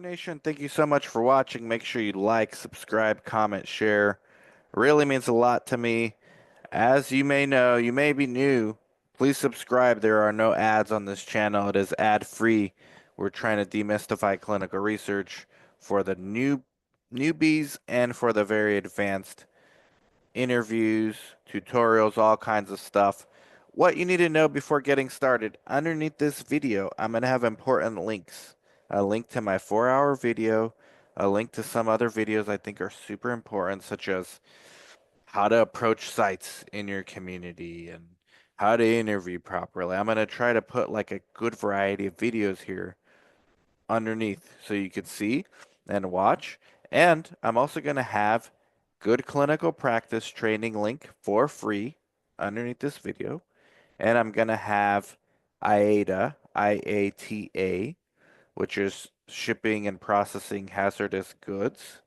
Nation, thank you so much for watching. Make sure you like, subscribe, comment, share. It really means a lot to me. As you may know, you may be new. Please subscribe. There are no ads on this channel. It is ad-free. We're trying to demystify clinical research for the newbies and for the very advanced. Interviews, tutorials, all kinds of stuff. What you need to know before getting started. Underneath this video, I'm going to have important links. A link to my 4-hour video, a link to some other videos I think are super important, such as how to approach sites in your community and how to interview properly. I'm going to try to put like a good variety of videos here underneath so you can see and watch. And I'm also going to have good clinical practice training link for free underneath this video. And I'm going to have IATA, IATA, which is shipping and processing hazardous goods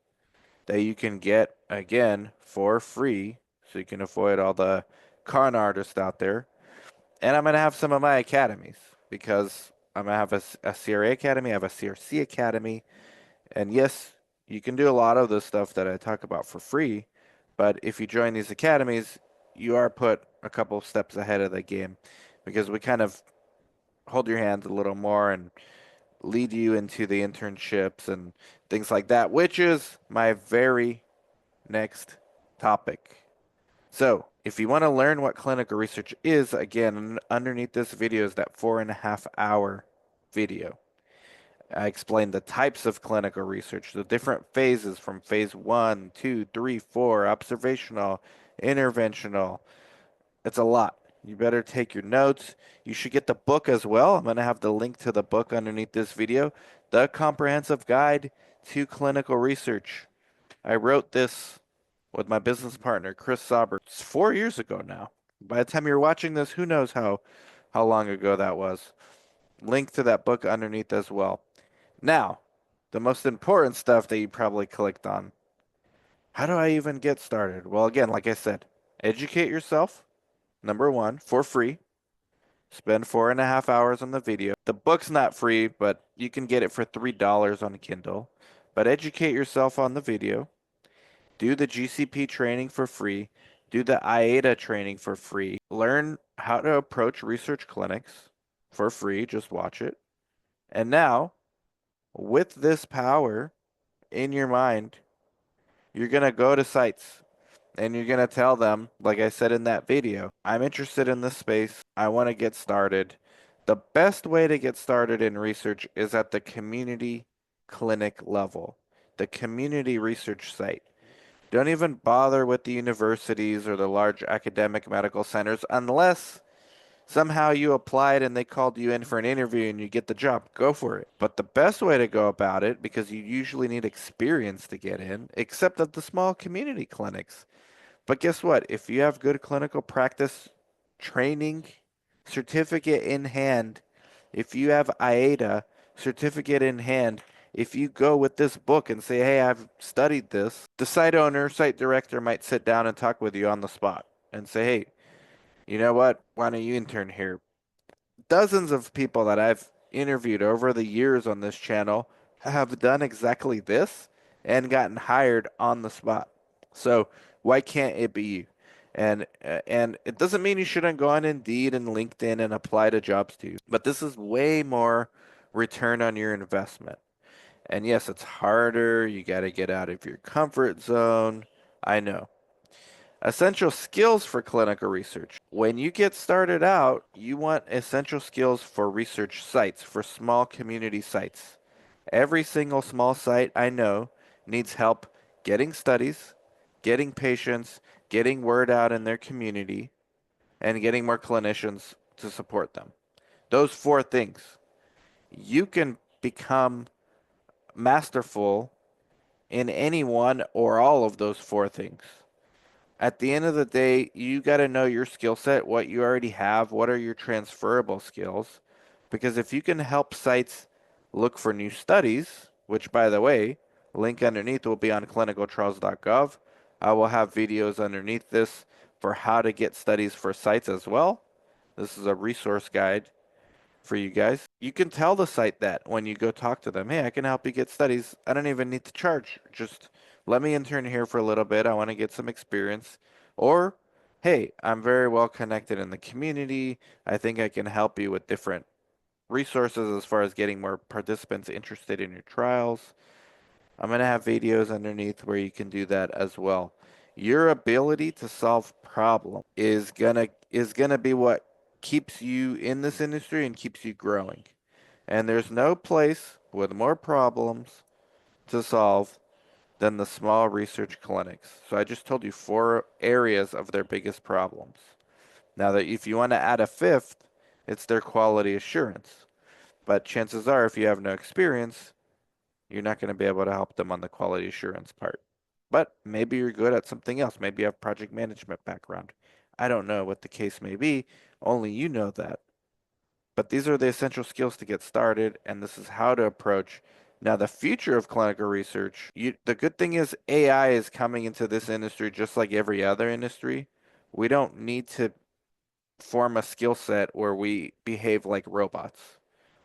that you can get again for free so you can avoid all the con artists out there. And I'm going to have some of my academies because I'm going to have a CRA academy, I have a CRC academy. And yes, you can do a lot of the stuff that I talk about for free. But if you join these academies, you are put a couple of steps ahead of the game because we kind of hold your hand a little more and lead you into the internships and things like that, which is my very next topic. So, if you want to learn what clinical research is, again, underneath this video is that 4.5-hour video. I explain the types of clinical research, the different phases from phase 1, 2, 3, 4, observational, interventional. It's a lot. You better take your notes. You should get the book as well. I'm going to have the link to the book underneath this video, The Comprehensive Guide to Clinical Research. I wrote this with my business partner, Chris Sauber. It's 4 years ago now. By the time you're watching this, who knows how long ago that was. Link to that book underneath as well. Now, the most important stuff that you probably clicked on. How do I even get started? Well, again, like I said, educate yourself, number one, for free. Spend 4.5 hours on the video. The book's not free, but you can get it for $3 on Kindle. But educate yourself on the video. Do the GCP training for free. Do the IATA training for free. Learn how to approach research clinics for free. Just watch it. And now, with this power in your mind, you're going to go to sites and you're going to tell them, like I said in that video, I'm interested in this space. I want to get started. The best way to get started in research is at the community clinic level, the community research site. Don't even bother with the universities or the large academic medical centers unless somehow you applied and they called you in for an interview and you get the job. Go for it. But the best way to go about it, because you usually need experience to get in, except at the small community clinics. But guess what? If you have good clinical practice training certificate in hand, if you have IATA certificate in hand, if you go with this book and say, hey, I've studied this, the site owner, site director might sit down and talk with you on the spot and say, hey, you know what? Why don't you intern here? Dozens of people that I've interviewed over the years on this channel have done exactly this and gotten hired on the spot. So why can't it be you? And it doesn't mean you shouldn't go on Indeed and LinkedIn and apply to jobs too. But this is way more return on your investment. And yes, it's harder. You got to get out of your comfort zone. I know. Essential skills for clinical research. When you get started out, you want essential skills for research sites, for small community sites. Every single small site I know needs help getting studies, getting patients, getting word out in their community, and getting more clinicians to support them. Those four things. You can become masterful in any one or all of those four things. At the end of the day, you got to know your skill set, what you already have, what are your transferable skills. Because if you can help sites look for new studies, which by the way, link underneath will be on clinicaltrials.gov. I will have videos underneath this for how to get studies for sites as well. This is a resource guide for you guys. You can tell the site that when you go talk to them, hey, I can help you get studies. I don't even need to charge. Just let me intern here for a little bit. I want to get some experience. Or, hey, I'm very well connected in the community. I think I can help you with different resources as far as getting more participants interested in your trials. I'm going to have videos underneath where you can do that as well. Your ability to solve problems is gonna be what keeps you in this industry and keeps you growing. And there's no place with more problems to solve than the small research clinics. So I just told you four areas of their biggest problems. Now that if you want to add a fifth, it's their quality assurance. But chances are, if you have no experience, you're not going to be able to help them on the quality assurance part. But maybe you're good at something else. Maybe you have project management background. I don't know what the case may be. Only you know that. But these are the essential skills to get started, and this is how to approach. Now, the future of clinical research, the good thing is AI is coming into this industry just like every other industry. We don't need to form a skill set where we behave like robots.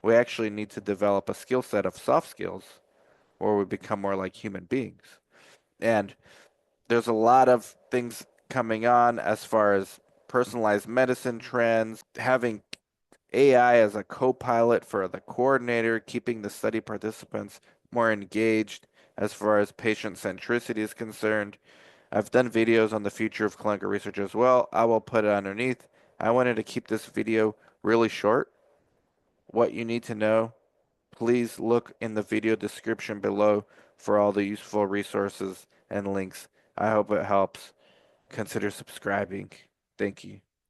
We actually need to develop a skill set of soft skills where we become more like human beings. And there's a lot of things coming on as far as personalized medicine trends, having AI as a co-pilot for the coordinator, keeping the study participants more engaged as far as patient centricity is concerned. I've done videos on the future of clinical research as well. I will put it underneath. I wanted to keep this video really short. What you need to know, please look in the video description below for all the useful resources and links. I hope it helps. Consider subscribing. Thank you.